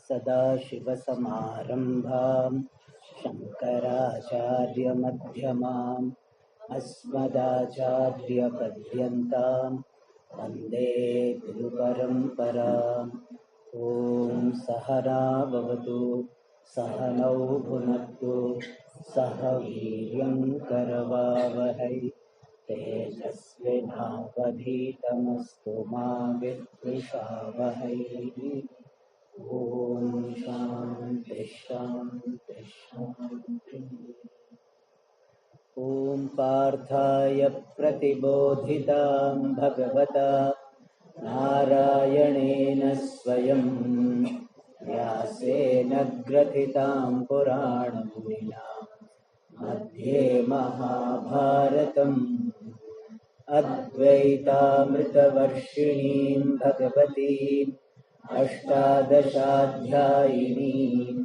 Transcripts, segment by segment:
सदाशिवसमारम्भां शङ्कराचार्यमध्यमाम् अस्मदाचार्यपर्यन्तां वन्दे गुरुपरम्पराम्। ॐ सहना भवतु, सहनौ भुनक्तु, सह वीर्यं करवावहै, तेजस्विनावधीतमस्तु मा विद्विषावहै। ॐ शान्ति शान्ति शान्ति। ॐ पार्थाय प्रतिबोधितां भगवता नारायणेन स्वयं व्यासेन ग्रथितां पुराणमुनिना मध्ये महाभारतम् अद्वैतामृतवर्षिणीं भगवतीम् अष्टादशाध्यायिनीम्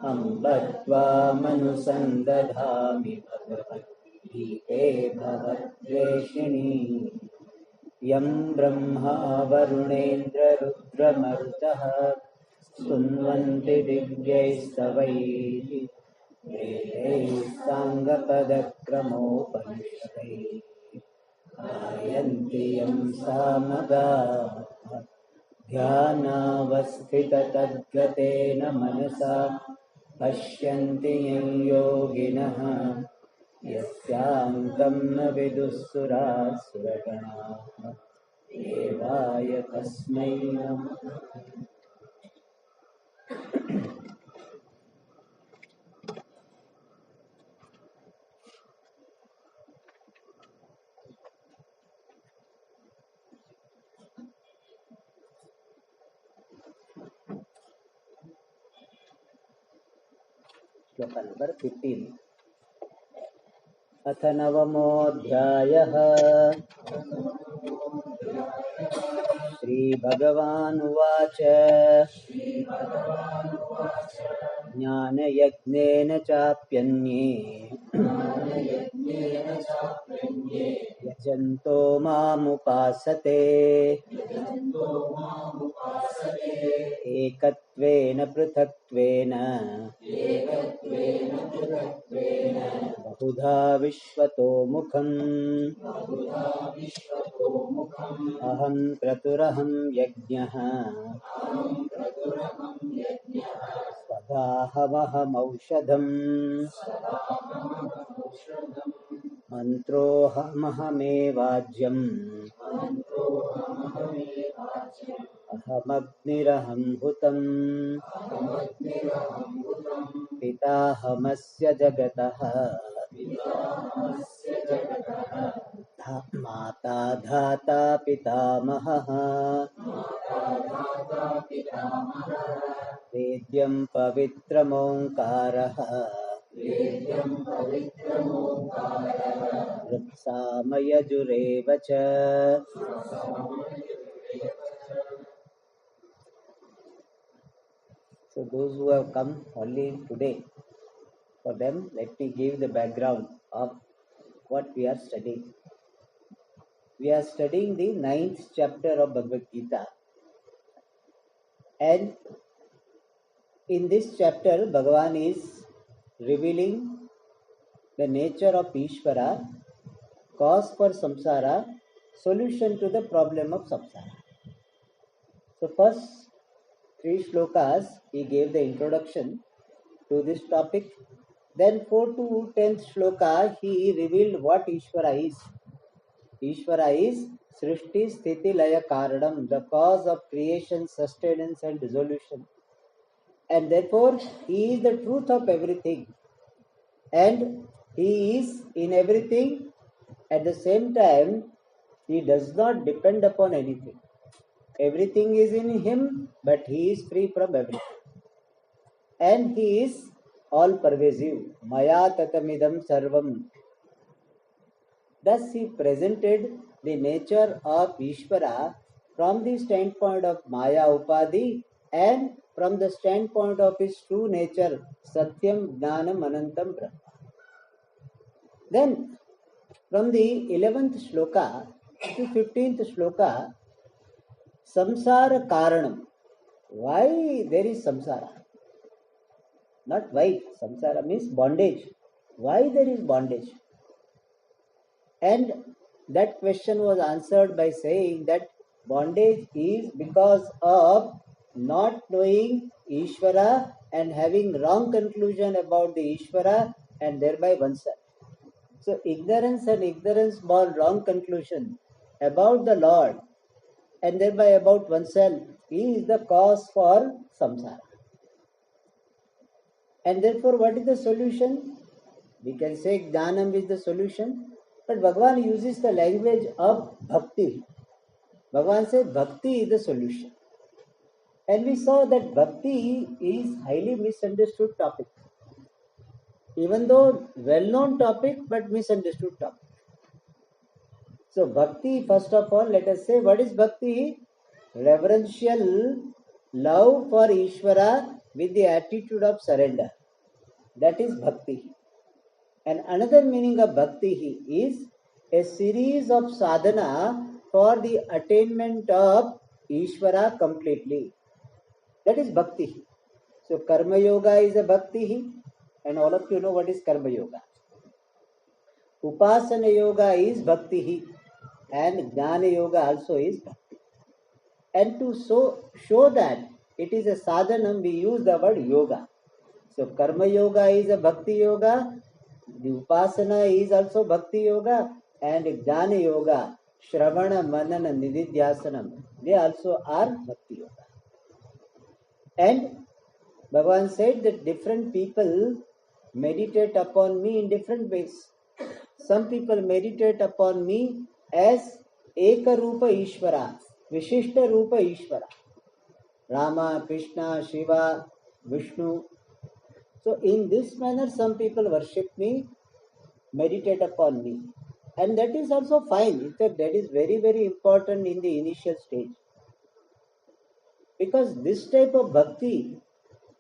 अम्ब त्वामनुसन्दधामि भगवद्गीते भवद्वेषिणी। यं ब्रह्मा वरुणेन्द्ररुद्रमरुतः स्तुन्वन्ति दिव्यैस्तवैः वेदैः साङ्गपदक्रमोपनिषदैः गायन्ति यं सामगाः। ध्यानावस्थिततद्गतेन मनसा पश्यन्ति यं योगिनः यस्यान्तं न विदुःसुरासुरगणाः देवाय तस्मै नमः। श्लोक नंबर 15। अथ नवमोऽध्यायः। श्रीभगवानुवाच ज्ञानयज्ञेन चाप्यन्ये यजन्तो मामुपासते एकत्वेन पृथक्त्वेन बहुधा विश्वतो मुखम् अहं क्रतुरहं यज्ञः स्वधाहमहमौषधम् मन्त्रोऽहमहमेवाज्यम् अहमग्निरहं हुतम् पिताहमस्य जगतः माता धाता पितामहः वेद्यं पवित्रमोङ्कारः ऋक्सामयजुरेव च। So those who have come only today, for them let me give the background of what we are studying. We are studying the 9th chapter of Bhagavad Gita, and in this chapter Bhagavan is revealing the nature of Ishvara, cause for samsara, solution to the problem of samsara. So first 3 shlokas he gave the introduction to this topic. Then 4 to 10th shloka he revealed what Ishvara is. Ishvara is Srishti Sthiti Laya Karanam, the cause of creation, sustenance and dissolution. And therefore he is the truth of everything. And he is in everything. At the same time, he does not depend upon anything. Everything is in him, but he is free from everything. And he is all pervasive. Maya tatamidam sarvam. Thus he presented the nature of Ishvara from the standpoint of Maya Upadhi and from the standpoint of his true nature, Satyam Jnanam Anantam Brahma. Then from the 11th shloka to 15th shloka, Samsara Karanam, why there is samsara. Not why. Samsara means bondage. Why there is bondage? And that question was answered by saying that bondage is because of not knowing Ishvara and having wrong conclusion about the Ishvara and thereby oneself. So ignorance and ignorance born wrong conclusion about the Lord and thereby about oneself is the cause for samsara. And therefore, what is the solution? We can say Jnanam is the solution, but Bhagavan uses the language of bhakti. Bhagavan says bhakti is the solution. And we saw that bhakti is highly misunderstood topic. Even though well-known topic, but misunderstood topic. So bhakti, first of all, let us say, what is bhakti? Reverential love for Ishvara with the attitude of surrender. That is bhakti. And another meaning of bhakti is a series of sadhana for the attainment of Ishvara completely. That is bhakti. So karma yoga is a bhakti, and all of you know what is karma yoga. Upasana yoga is bhakti, and jnana yoga also is bhakti. And to show that it is a sadhanam, we use the word yoga. So karma yoga is a bhakti yoga, the upasana is also bhakti yoga, and jnana yoga, shravana, manana, nididhyasanam, they also are bhakti yoga. And Bhagavan said that different people meditate upon me in different ways. Some people meditate upon me as Eka Rupa Ishvara, Vishishta Rupa Ishvara, Rama, Krishna, Shiva, Vishnu. So in this manner some people worship me, meditate upon me. And that is also fine. In fact, that is very, very important in the initial stage. Because this type of bhakti,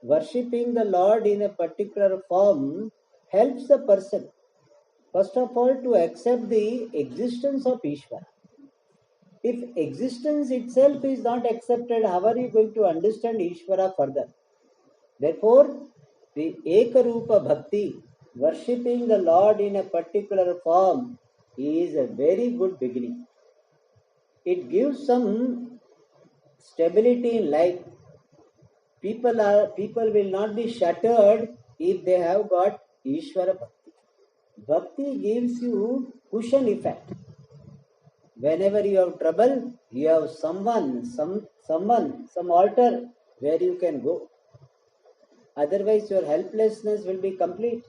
worshipping the Lord in a particular form, helps the person, first of all, to accept the existence of Ishvara. If existence itself is not accepted, how are you going to understand Ishvara further? Therefore, the Ekarupa Bhakti, worshipping the Lord in a particular form, is a very good beginning. It gives some stability in life. People will not be shattered if they have got Ishvara Bhakti. Bhakti gives you cushion effect. Whenever you have trouble, you have someone, some altar where you can go. Otherwise, your helplessness will be complete.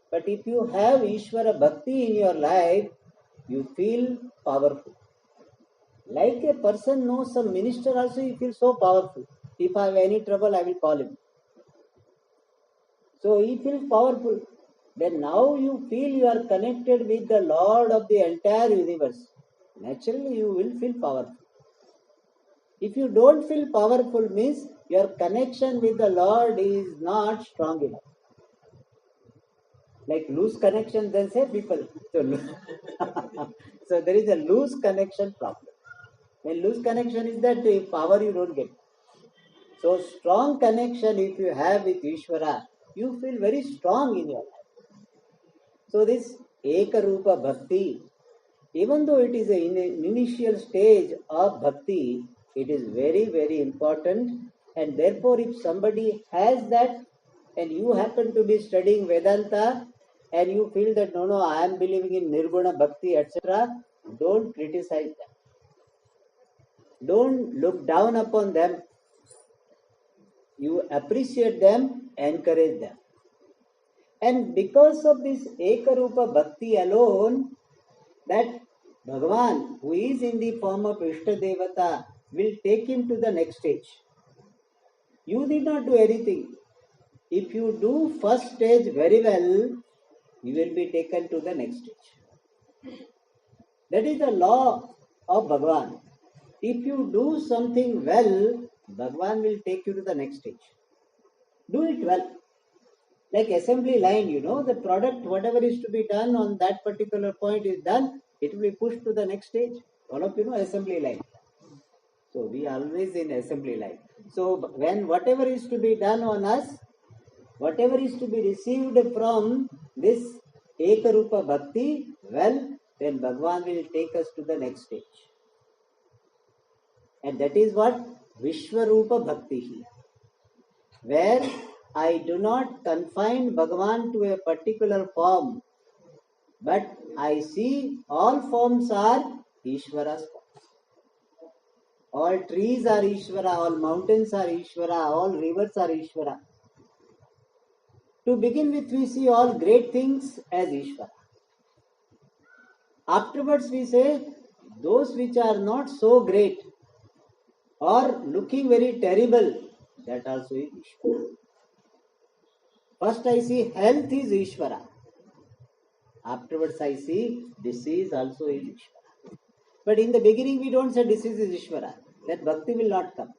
But if you have Ishvara Bhakti in your life, you feel powerful. Like a person knows some minister also, he feels so powerful. If I have any trouble, I will call him. So he feels powerful. Then now you feel you are connected with the Lord of the entire universe. Naturally, you will feel powerful. If you don't feel powerful, means your connection with the Lord is not strong enough. Like loose connection, then say people. So there is a loose connection problem. When loose connection is that the power you don't get. So strong connection if you have with Ishvara, you feel very strong in your life. So this Ekarupa Bhakti, even though it is an initial stage of Bhakti, it is very, very important. And therefore, if somebody has that and you happen to be studying Vedanta and you feel that no, I am believing in Nirguna Bhakti, etc., don't criticize them. Don't look down upon them. You appreciate them, encourage them. And because of this Ekarupa Bhakti alone, that Bhagavan, who is in the form of Ishta Devata, will take him to the next stage. You did not do anything. If you do first stage very well, you will be taken to the next stage. That is the law of Bhagavan. If you do something well, Bhagavan will take you to the next stage. Do it well. Like assembly line, the product, whatever is to be done on that particular point is done, it will be pushed to the next stage. All of you know assembly line. So we are always in assembly line. So when whatever is to be done on us, whatever is to be received from this Ekarupa Bhakti, well, then Bhagavan will take us to the next stage. And that is what Vishwarupa Bhakti, where I do not confine Bhagavan to a particular form, but I see all forms are Ishvara's forms. All trees are Ishvara, all mountains are Ishvara, all rivers are Ishvara. To begin with, we see all great things as Ishvara. Afterwards, we say those which are not so great or looking very terrible, that also is Ishvara. First, I see health is Ishvara. Afterwards, I see disease also is Ishvara. But in the beginning, we don't say disease is Ishvara. That bhakti will not come.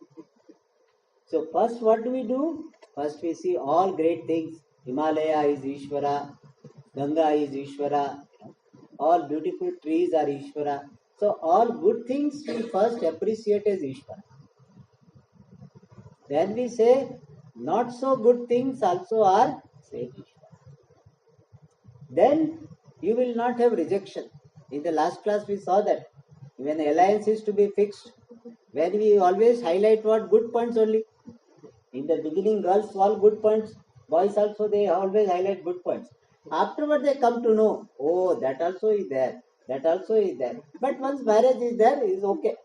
So, first, what do? First, we see all great things. Himalaya is Ishvara. Ganga is Ishvara. All beautiful trees are Ishvara. So, all good things we first appreciate as Ishvara. Then we say, not so good things also are same Ishvara. Then you will not have rejection. In the last class we saw that when the alliance is to be fixed, when we always highlight what good points only. In the beginning, girls all good points, boys also they always highlight good points. Afterward they come to know, oh, that also is there, that also is there. But once marriage is there, is okay.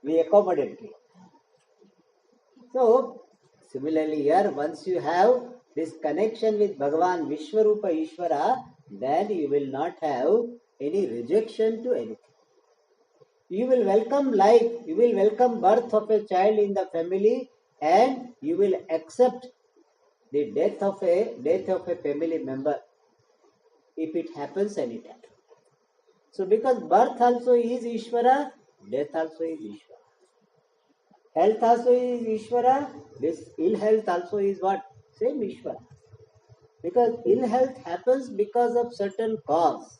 We accommodate it. So, similarly here, once you have this connection with Bhagavan Vishwarupa Ishvara, then you will not have any rejection to anything. You will welcome life, you will welcome birth of a child in the family, and you will accept the death of a family member if it happens anytime. So because birth also is Ishvara, death also is Ishvara. Health also is Ishvara, this ill health also is what? Same Ishvara. Because ill health happens because of certain cause.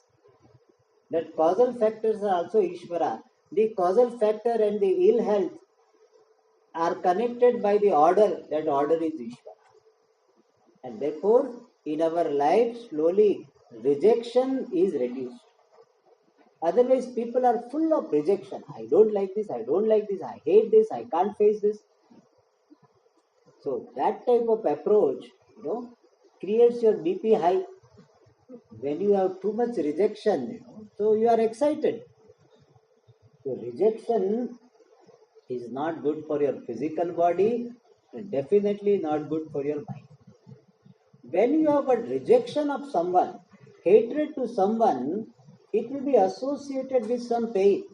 That causal factors are also Ishvara. The causal factor and the ill health are connected by the order. That order is Ishvara. And therefore, in our life, slowly rejection is reduced. Otherwise, people are full of rejection. I don't like this, I don't like this, I hate this, I can't face this. So, that type of approach, creates your BP high. When you have too much rejection, so you are excited. So, rejection is not good for your physical body, and definitely not good for your mind. When you have a rejection of someone, hatred to someone, it will be associated with some pain.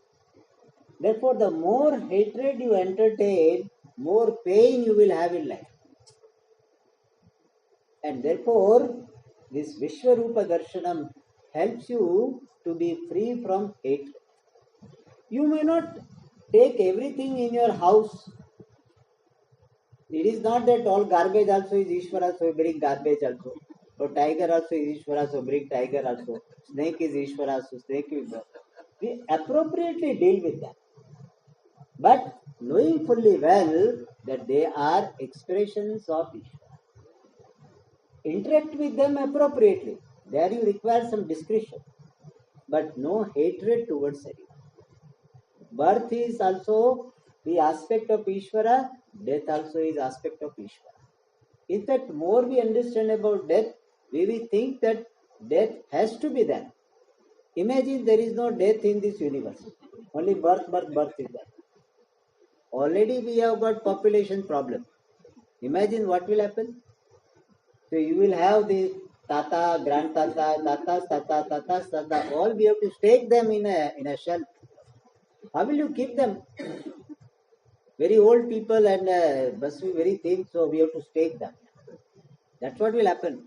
Therefore, the more hatred you entertain, more pain you will have in life. And therefore, this Vishwarupa Darshanam helps you to be free from hatred. You may not take everything in your house. It is not that all garbage also is Ishvara, so bring garbage also. So tiger also is Ishvara, so bring tiger also. Snake is Ishvara, so snake is Ishvara. We appropriately deal with that. But knowing fully well that they are expressions of Ishvara. Interact with them appropriately. There you require some discretion. But no hatred towards anyone. Birth is also the aspect of Ishvara, death also is aspect of Ishvara. In fact, more we understand about death, we will think that death has to be there. Imagine there is no death in this universe. Only birth is there. Already we have got population problem. Imagine what will happen. So you will have the tata, grandtata, tata, all we have to stake them in a shelf. How will you keep them? Very old people and must be very thin, so we have to stake them. That's what will happen.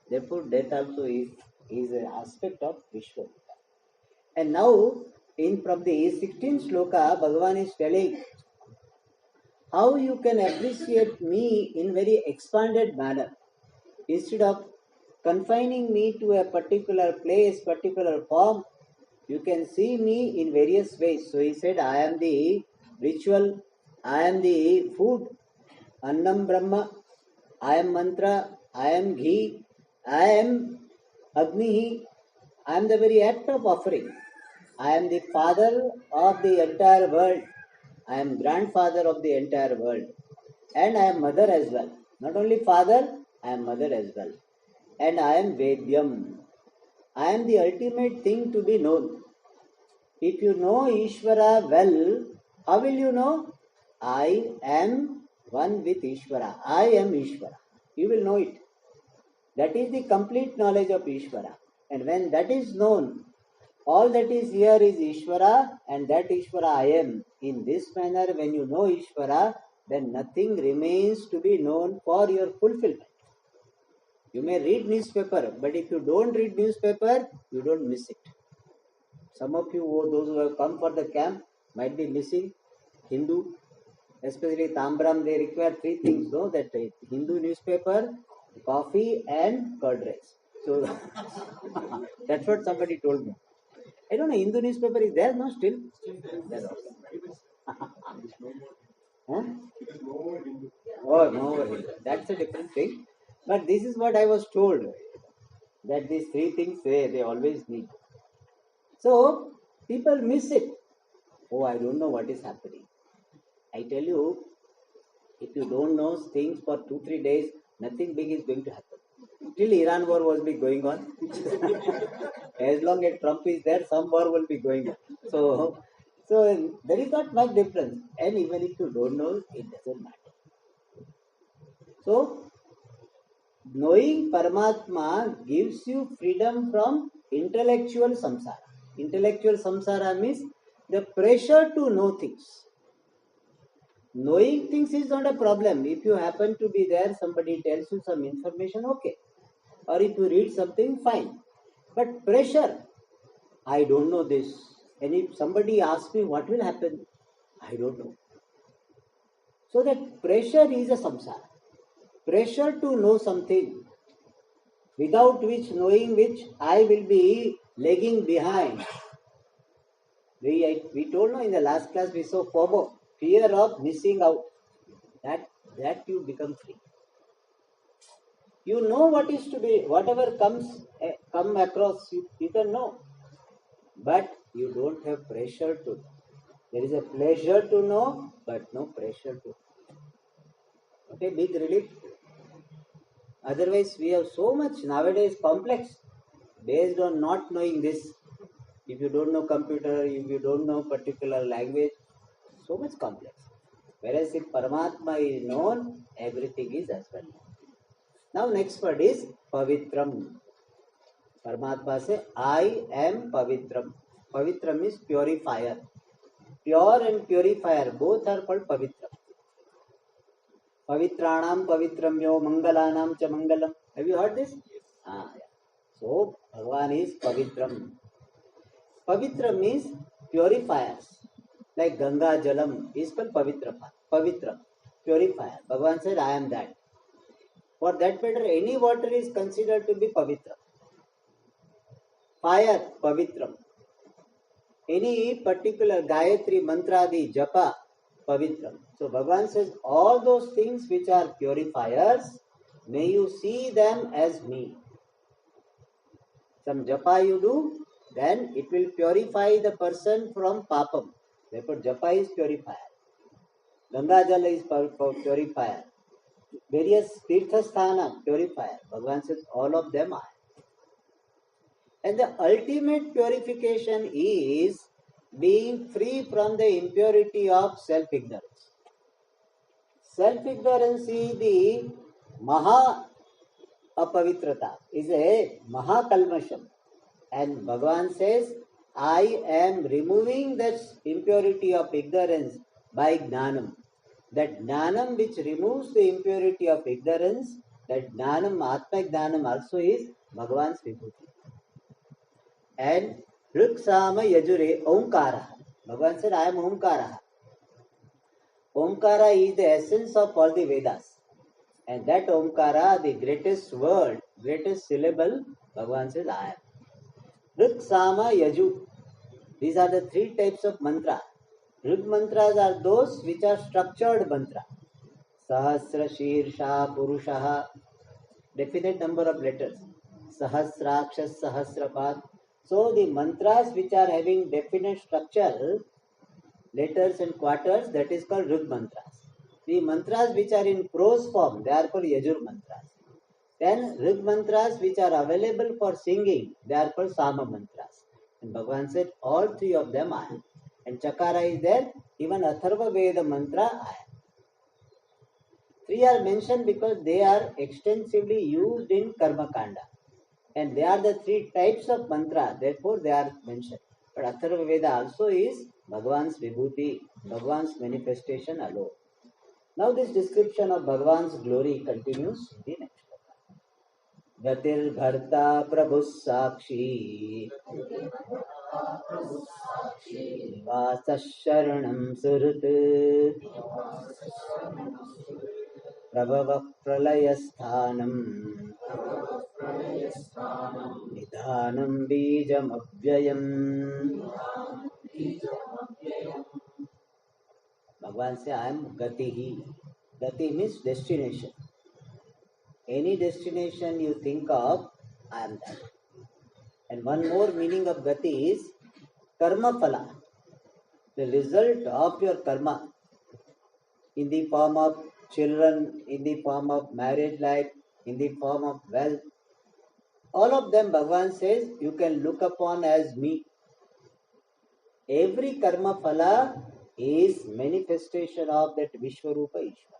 Therefore, death also is an aspect of Vishwarupa. And now, from the 16th sloka, Bhagavan is telling how you can appreciate me in very expanded manner. Instead of confining me to a particular place, particular form, you can see me in various ways. So he said, I am the ritual I am the food, Annam Brahma, I am mantra, I am ghee, I am Agni, I am the very act of offering. I am the father of the entire world. I am grandfather of the entire world. And I am mother as well. Not only father, I am mother as well. And I am Vedyam. I am the ultimate thing to be known. If you know Ishvara well, how will you know? I am one with Ishvara. I am Ishvara. You will know it. That is the complete knowledge of Ishvara. And when that is known, all that is here is Ishvara, and that Ishvara I am. In this manner, when you know Ishvara, then nothing remains to be known for your fulfillment. You may read newspaper, but if you don't read newspaper, you don't miss it. Some of you, those who have come for the camp, might be missing Hindu, especially Tambram. They require three things, no? That Hindu newspaper, coffee, and curd rice. So that's what somebody told me. I don't know, Hindu newspaper is there, no? Still? Huh? Oh, no, that's a different thing. But this is what I was told, that these three things they always need. So people miss it. Oh, I don't know what is happening. I tell you, if you don't know things for 2-3 days, nothing big is going to happen. Till Iran war was be going on. As long as Trump is there, some war will be going on. So there is not much difference. And even if you don't know, it doesn't matter. So knowing Paramatma gives you freedom from intellectual samsara. Intellectual samsara means the pressure to know things. Knowing things is not a problem. If you happen to be there, somebody tells you some information, okay. Or if you read something, fine. But pressure, I don't know this. And if somebody asks me what will happen, I don't know. So that pressure is a samsara. Pressure to know something, without which, knowing which, I will be lagging behind. We told no in the last class, we saw FOMO, fear of missing out. That you become free. You know what is to be, whatever come across, you can know. But you don't have pressure to know. There is a pleasure to know, but no pressure to know. Okay, big relief. Otherwise, we have so much nowadays complex based on not knowing this. If you don't know computer, if you don't know particular language, so much complex. Whereas if Paramatma is known, everything is as well known. Now next word is Pavitram. Paramatma says, I am Pavitram. Pavitram is purifier. Pure and purifier, both are called Pavitram. Pavitranam Pavitramyo Mangalanam cha Mangalam. Have you heard this? Yeah. So Bhagavan is Pavitram. Pavitra means purifiers. Like Ganga Jalam is called Pavitra, purifier. Bhagavan said, I am that. For that matter, any water is considered to be Pavitra. Fire, Pavitram. Any particular Gayatri, Mantradi, Japa, Pavitram. So Bhagavan says, all those things which are purifiers, may you see them as me. Some Japa you do, then it will purify the person from papam. Therefore, Japa is purifier. Ganga Jala is purifier. Various Tirthasthana, purifier. Bhagavan says, all of them are. And the ultimate purification is being free from the impurity of self-ignorance. Self-ignorance is the Maha Apavitrata, is a Maha Kalmasham. And Bhagavan says, I am removing that impurity of ignorance by Gnanam. That Gnanam which removes the impurity of ignorance, that Gnanam, Atma Gnanam also is Bhagavan's Vibhuti. And Ruksama Yajure Omkara. Bhagavan said, I am Omkara. Omkara is the essence of all the Vedas. And that Omkara, the greatest word, greatest syllable, Bhagavan says, I am. Ruksama Yaju. These are the three types of mantra. Rig mantras are those which are structured mantra. Sahasra Shirsha Purushaha, definite number of letters. Sahasrakshas Sahasrapad. So the mantras which are having definite structure, letters and quarters, that is called Rig mantras. The mantras which are in prose form, they are called Yajur mantras. Then Rig mantras which are available for singing, they are called Sama mantras. And Bhagavan said all three of them are. And Chakara is there, even Atharva Veda mantra are. Three are mentioned because they are extensively used in Karma Kanda. And they are the three types of mantra, therefore they are mentioned. But Atharva Veda also is Bhagavan's Vibhuti, Bhagavan's manifestation alone. Now this description of Bhagavan's glory continues in the next. गतिर्भर्ता प्रभुः साक्षी निवासः शरणं सुहृत् प्रभवः प्रलयस्थानं निधानं बीजमव्ययम्. भगवान से I am gati he. Gati means destination. Any destination you think of, I am that. And one more meaning of gati is karma phala, the result of your karma, in the form of children, in the form of marriage life, in the form of wealth. All of them Bhagavan says you can look upon as me. Every karma phala is manifestation of that Vishwarupa Ishvara.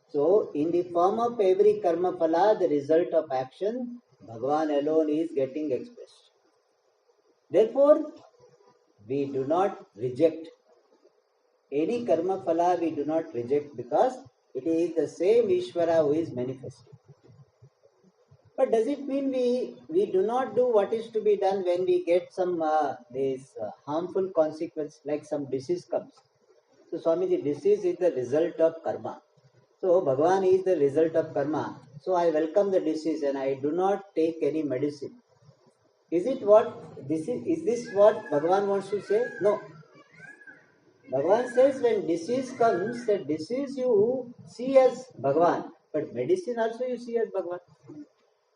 So, in the form of every karma phala, the result of action, Bhagavan alone is getting expressed. Therefore, we do not reject any karma phala, we do not reject because it is the same Ishvara who is manifesting. But does it mean we do not do what is to be done when we get some harmful consequence, like some disease comes? So, Swamiji, disease is the result of karma. So, Bhagavan is the result of karma. So, I welcome the disease and I do not take any medicine. Is this what Bhagavan wants to say? No. Bhagavan says when disease comes, that disease you see as Bhagavan, but medicine also you see as Bhagavan.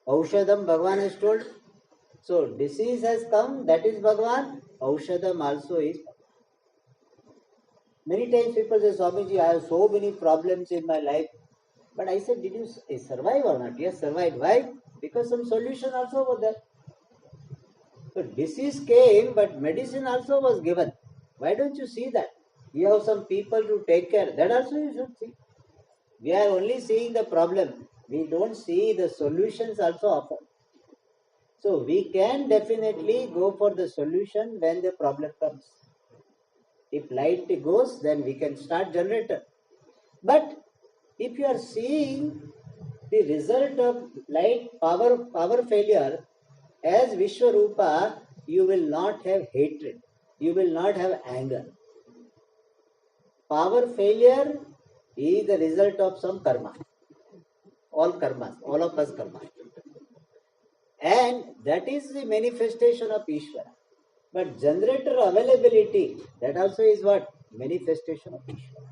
Aushadam Bhagavan has told. So, disease has come, that is Bhagavan. Aushadam also is Bhagavan. Many times people say, Swamiji, I have so many problems in my life. But I said, did you survive or not? Yes, survived. Why? Because some solution also was there. So disease came, but medicine also was given. Why don't you see that? You have some people to take care. That also you should see. We are only seeing the problem. We don't see the solutions also offered. So we can definitely go for the solution when the problem comes. If light goes, then we can start generator. But if you are seeing the result of light power failure as Vishwarupa, you will not have hatred. You will not have anger. Power failure is the result of some karma. All karmas, all of us karma. And that is the manifestation of Ishvara. But generator availability, that also is what? Manifestation of Ishvara.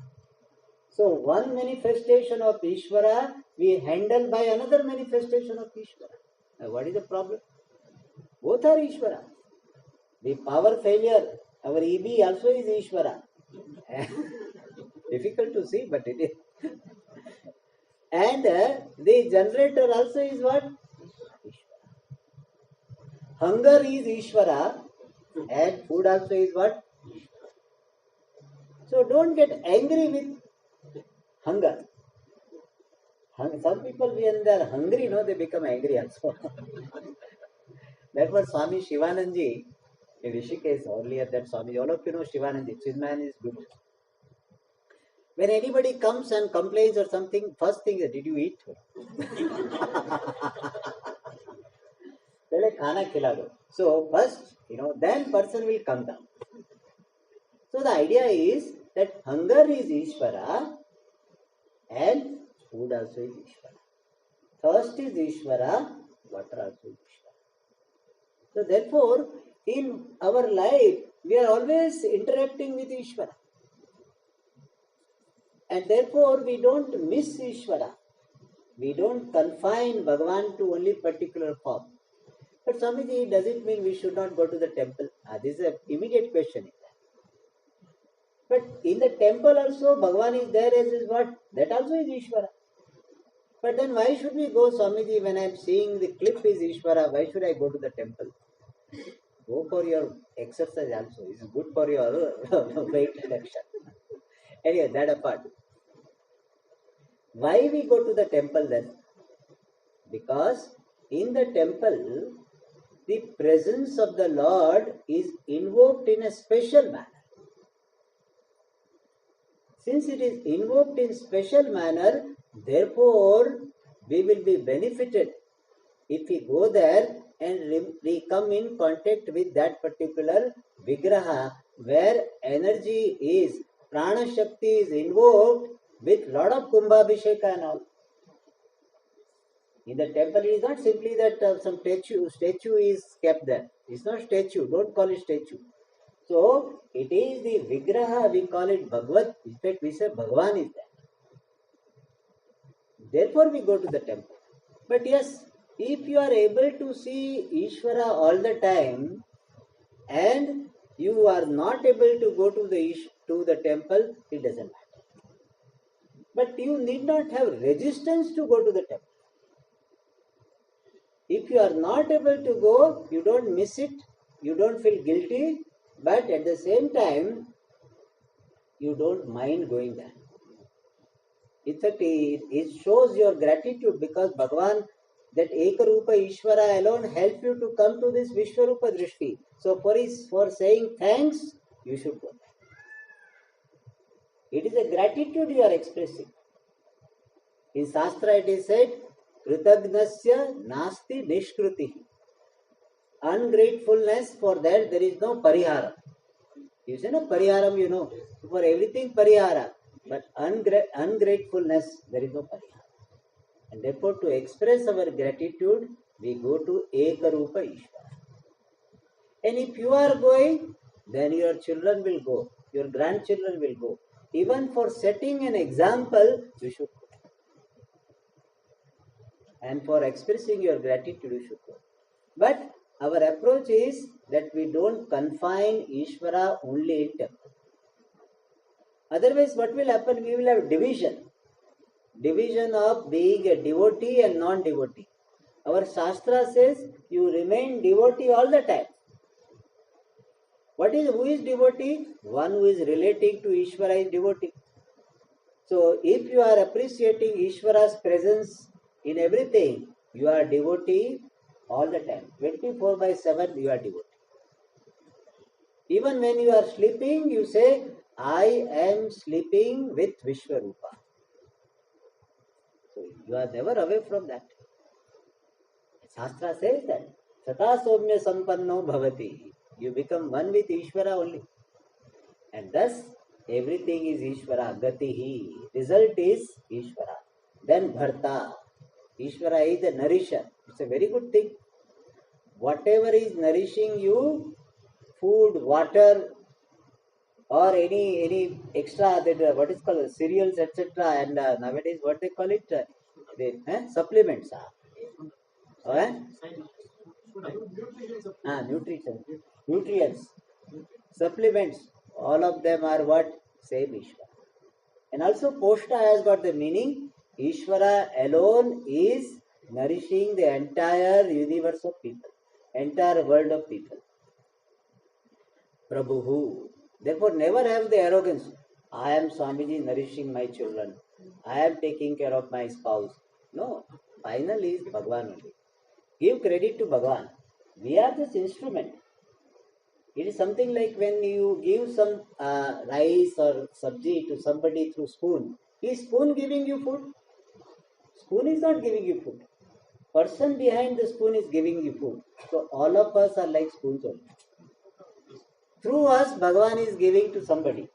So one manifestation of Ishvara we handle by another manifestation of Ishvara. Now what is the problem? Both are Ishvara. The power failure, our EB also is Ishvara. Difficult to see, but it is. And the generator also is what? Ishvara. Hunger is Ishvara and food also is what? So don't get angry with hunger. Some people when they are hungry, they become angry also. That was Swami Shivananji in Rishikesh earlier. That Swami, all of you know Shivananji. This man is good. When anybody comes and complains or something, first thing is, did you eat? So first, then person will come down. So the idea is that hunger is Ishvara and food also is Ishvara. Thirst is Ishvara, water also is Ishvara. So therefore, in our life, We are always interacting with Ishvara. And therefore we don't miss Ishvara. We don't confine Bhagavan to only particular form. But Swamiji, does it mean we should not go to the temple? This is an immediate question. But in the temple also, Bhagavan is there as is what? That also is Ishvara. But then why should we go, Swamiji, when I am seeing the clip is Ishvara, why should I go to the temple? Go for your exercise also. It's good for your weight reduction. Anyway, that apart. Why we go to the temple then? Because in the temple, the presence of the Lord is invoked in a special manner. Since it is invoked in special manner, therefore we will be benefited if we go there and we come in contact with that particular Vigraha where energy is, Prana Shakti is invoked with lot of Kumbhabhisheka and all. In the temple, it is not simply that some statue is kept there. It's not statue, don't call it statue. So, it is the Vigraha, we call it Bhagavad. In fact, we say Bhagavan is there. Therefore, we go to the temple. But yes, if you are able to see Ishvara all the time and you are not able to go to the temple, it doesn't matter. But you need not have resistance to go to the temple. If you are not able to go, you don't miss it, you don't feel guilty, but at the same time, you don't mind going there. In fact, it shows your gratitude because Bhagavan, that Ekarupa Ishvara alone helps you to come to this Vishwarupa Drishti. So for saying thanks, you should go. It is a gratitude you are expressing. In Shastra it is said, Kritagnasya nasti nishkruti. Ungratefulness, for that there is no pariharam. You say no pariharam, you know. For everything parihara. But ungratefulness, there is no parihara. And therefore to express our gratitude, we go to Ekarupa Ishvara. And if you are going, then your children will go. Your grandchildren will go. Even for setting an example, you should go. And for expressing your gratitude, you should go. But our approach is that we don't confine Ishvara only in temple. Otherwise, what will happen? We will have division. Division of being a devotee and non-devotee. Our Shastra says you remain devotee all the time. Who is devotee? One who is relating to Ishvara is devotee. So, if you are appreciating Ishvara's presence in everything, you are devotee all the time. 24/7 you are devotee. Even when you are sleeping, you say, I am sleeping with Vishwarupa. So, you are never away from that. Shastra says that. Sata somya sampanno bhavati. You become one with Ishvara only. And thus, everything is Ishvara. Gatihi. Result is Ishvara. Then Bharta. Ishvara is the nourisher. It's a very good thing. Whatever is nourishing you, food, water, or any extra, that what is called cereals, etc. And nowadays, what they call it? Supplements. Nutrients, supplements, all of them are what? Same Ishvara. And also Poshta has got the meaning, Ishvara alone is nourishing the entire universe of people, entire world of people. Prabhuhu. Therefore never have the arrogance, I am Swamiji nourishing my children, I am taking care of my spouse. No, finally is Bhagavan only. Give credit to Bhagavan. We are this instrument. It is something like when you give some rice or sabji to somebody through spoon. Is spoon giving you food? Spoon is not giving you food. Person behind the spoon is giving you food. So all of us are like spoons only. Through us, Bhagavan is giving to somebody.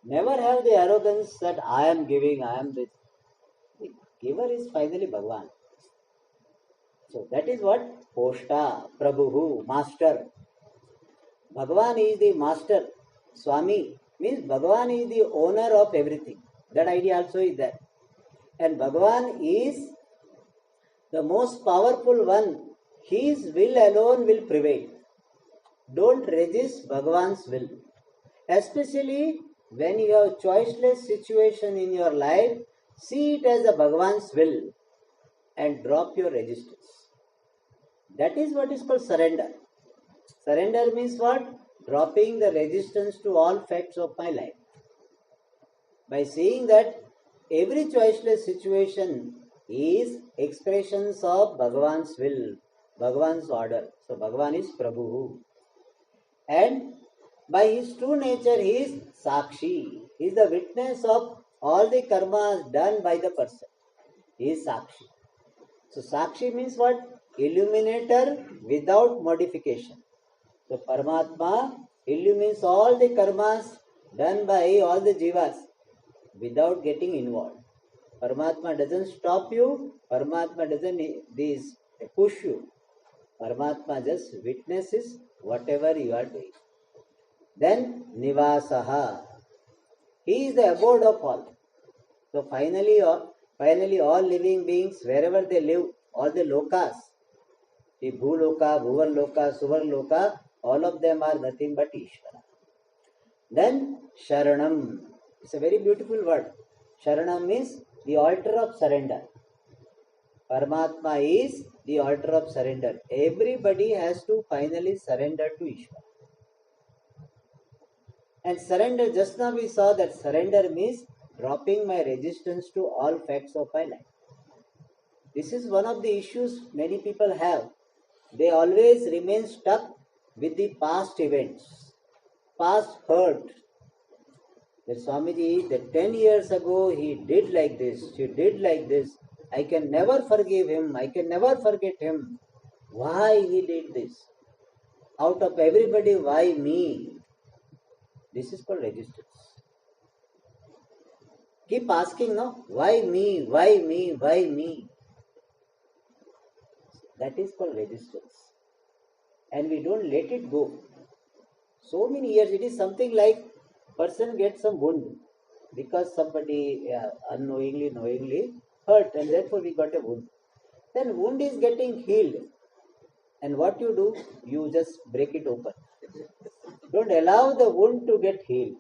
Never have the arrogance that I am giving, I am this. The giver is finally Bhagavan. So that is what Poshta, Prabhuhu, Master. Bhagavan is the master. Swami means Bhagavan is the owner of everything. That idea also is there. And Bhagavan is the most powerful one. His will alone will prevail. Don't resist Bhagavan's will. Especially when you have choiceless situation in your life, see it as a Bhagavan's will and drop your resistance. That is what is called surrender. Surrender means what? Dropping the resistance to all facts of my life. By saying that every choiceless situation is expressions of Bhagavan's will, Bhagavan's order. So Bhagavan is Prabhu. And by his true nature he is Sakshi. He is the witness of all the karmas done by the person. He is Sakshi. So Sakshi means what? Illuminator without modification. So Paramatma illumines all the karmas done by all the jivas without getting involved. Paramatma doesn't stop you. Paramatma doesn't push you. Paramatma just witnesses whatever you are doing. Then Nivasaha. He is the abode of all. So finally all living beings, wherever they live, all the lokas, the Bhuloka, Bhuvarloka, Suvarloka, all of them are nothing but Ishvara. Then Sharanam. It's a very beautiful word. Sharanam means the altar of surrender. Paramatma is the altar of surrender. Everybody has to finally surrender to Ishvara. And surrender, just now we saw that surrender means dropping my resistance to all facts of my life. This is one of the issues many people have. They always remain stuck with the past events, past hurt. That Swamiji, that 10 years ago he did like this, she did like this. I can never forgive him, I can never forget him. Why he did this? Out of everybody, why me? This is called resistance. Keep asking, no? Why me? Why me? Why me? That is called resistance. And we don't let it go. So many years, it is something like person gets some wound because somebody unknowingly, knowingly hurt, and therefore we got a wound. Then wound is getting healed. And what you do? You just break it open. Don't allow the wound to get healed.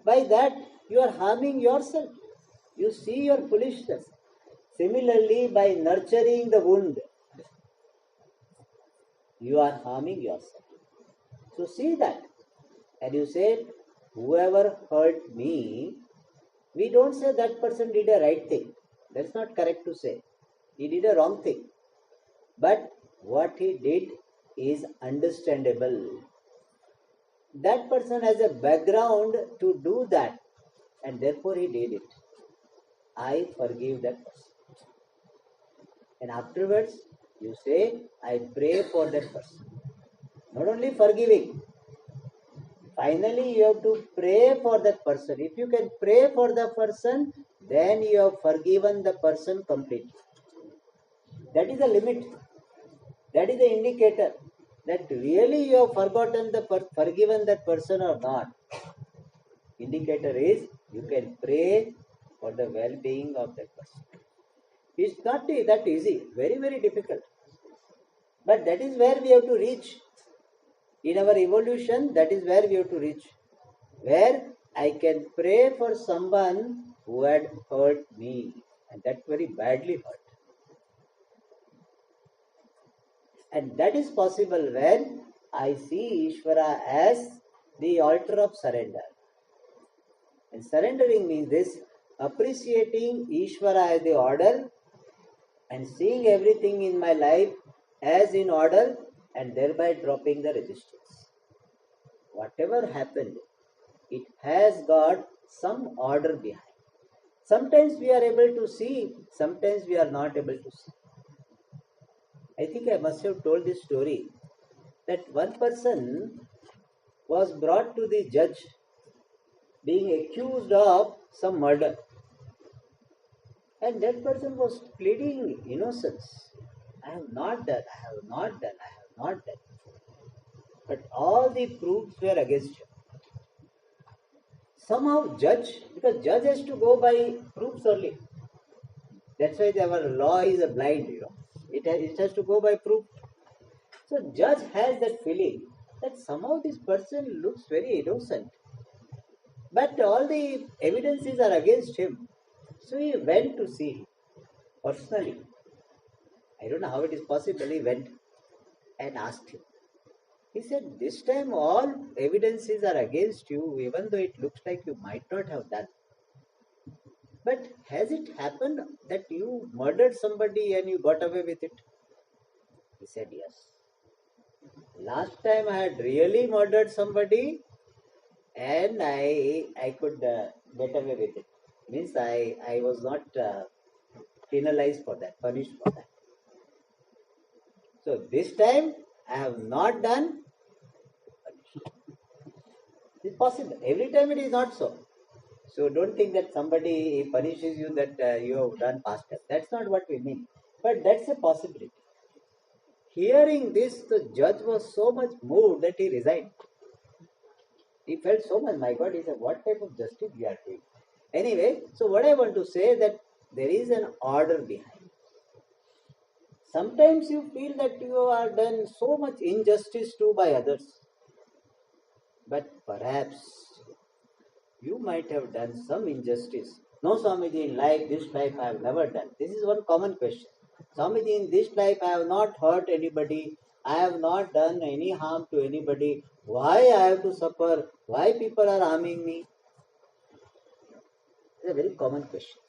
By that, you are harming yourself. You see your foolishness. Similarly, by nurturing the wound, you are harming yourself. So see that. And you say, whoever hurt me, we don't say that person did a right thing. That's not correct to say. He did a wrong thing. But what he did is understandable. That person has a background to do that, and therefore he did it. I forgive that person. And afterwards, you say, I pray for that person. Not only forgiving. Finally, you have to pray for that person. If you can pray for the person, then you have forgiven the person completely. That is the limit. That is the indicator that really you have forgiven that person or not. Indicator is you can pray for the well-being of that person. It's not that easy. Very, very difficult. But that is where we have to reach. In our evolution, that is where we have to reach. Where I can pray for someone who had hurt me, and that very badly hurt. And that is possible when I see Ishvara as the altar of surrender. And surrendering means this, appreciating Ishvara as the order and seeing everything in my life as in order, and thereby dropping the resistance. Whatever happened, it has got some order behind. Sometimes we are able to see, sometimes we are not able to see. I think I must have told this story that one person was brought to the judge being accused of some murder. And that person was pleading innocence. I have not done, I have not done, I have not done. but all the proofs were against him. Somehow because judge has to go by proofs only. That's why our law is a blind, it has to go by proof. So judge has that feeling that somehow this person looks very innocent, but all the evidences are against him. So he went to see him personally. I don't know how it is possible. He went and asked him. He said, this time all evidences are against you, even though it looks like you might not have done. But has it happened that you murdered somebody and you got away with it? He said, yes. Last time I had really murdered somebody and I could get away with it. Means I was not penalized for that, punished for that. So this time I have not done. It's possible. Every time it is not so. So don't think that somebody punishes you that you have done past tense. That's not what we mean. But that's a possibility. Hearing this, the judge was so much moved that he resigned. He felt so much, my God, he said, what type of justice we are doing? Anyway, so what I want to say that there is an order behind. Sometimes you feel that you are done so much injustice to by others. But perhaps you might have done some injustice. No, Swamiji, in this life I have never done. This is one common question. Swamiji, in this life I have not hurt anybody. I have not done any harm to anybody. Why I have to suffer? Why people are harming me? It's a very common question.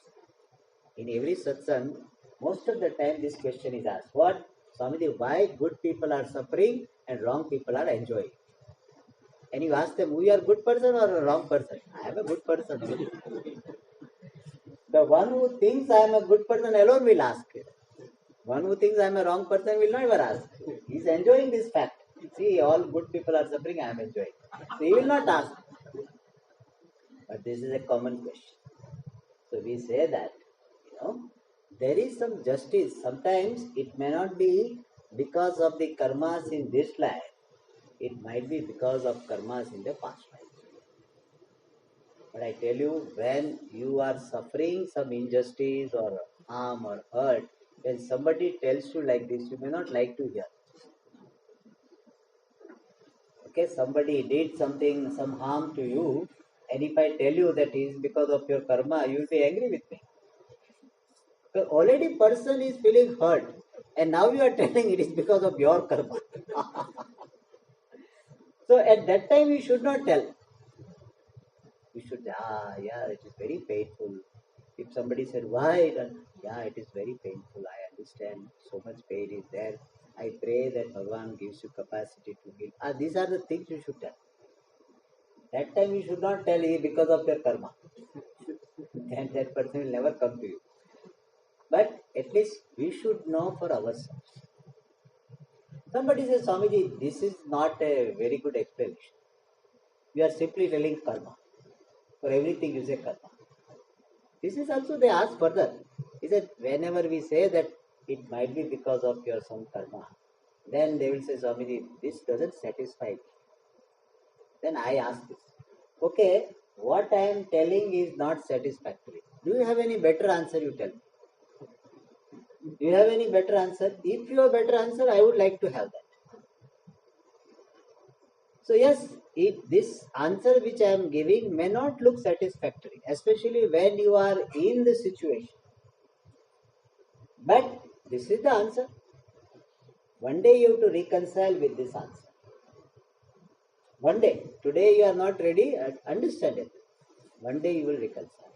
In every satsang, most of the time this question is asked. What? Swamiji, why good people are suffering and wrong people are enjoying? And you ask them, we are a good person or a wrong person? I am a good person. The one who thinks I am a good person alone will ask. One who thinks I am a wrong person will never ask. He is enjoying this fact. See, all good people are suffering, I am enjoying. So he will not ask. But this is a common question. So we say that, there is some justice. Sometimes it may not be because of the karmas in this life. It might be because of karmas in the past life. But I tell you, when you are suffering some injustice or harm or hurt, when somebody tells you like this, you may not like to hear. Okay, somebody did something, some harm to you, and if I tell you that it is because of your karma, you will be angry with me. Because already person is feeling hurt, and now you are telling it is because of your karma. So at that time you should not tell. You should, yeah, it is very painful. If somebody said, why? Yeah, it is very painful. I understand. So much pain is there. I pray that Bhagavan gives you capacity to heal. These are the things you should tell. That time you should not tell because of your karma. Then that person will never come to you. But at least we should know for ourselves. Somebody says, Swamiji, this is not a very good explanation. You are simply telling karma. For everything you say karma. This is also they ask further. He said, whenever we say that it might be because of your some karma, then they will say, Swamiji, this doesn't satisfy me. Then I ask this. Okay, what I am telling is not satisfactory. Do you have any better answer? You tell me. Do you have any better answer? If you have a better answer, I would like to have that. So yes, if this answer which I am giving may not look satisfactory, especially when you are in the situation. But this is the answer. One day you have to reconcile with this answer. One day. Today you are not ready, understand it. One day you will reconcile.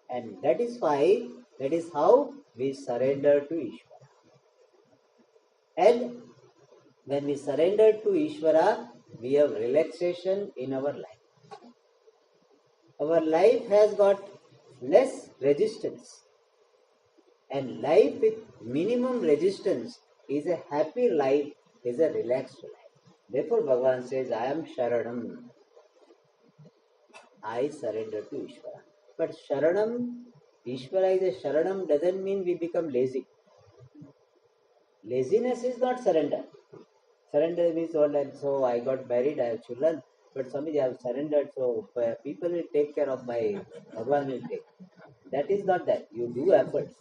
And that is how we surrender to Ishvara. And when we surrender to Ishvara, we have relaxation in our life. Our life has got less resistance. And life with minimum resistance is a happy life, is a relaxed life. Therefore, Bhagavan says, I am Sharanam. I surrender to Ishvara. But Sharanam, Ishvara is a Sharanam doesn't mean we become lazy. Laziness is not surrender. Surrender means all and so I got married, I have children, but Swamiji, I have surrendered, so people will take care of my Bhagwan will take. That is not that. You do efforts.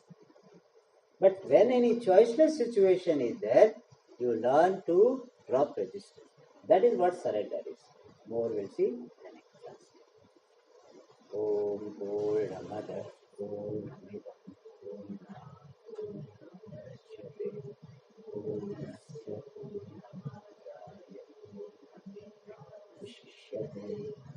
But when any choiceless situation is there, you learn to drop resistance. That is what surrender is. More we'll see in the next class. Om Purnamada Purnamida Purnasya Purnamaya Purnasya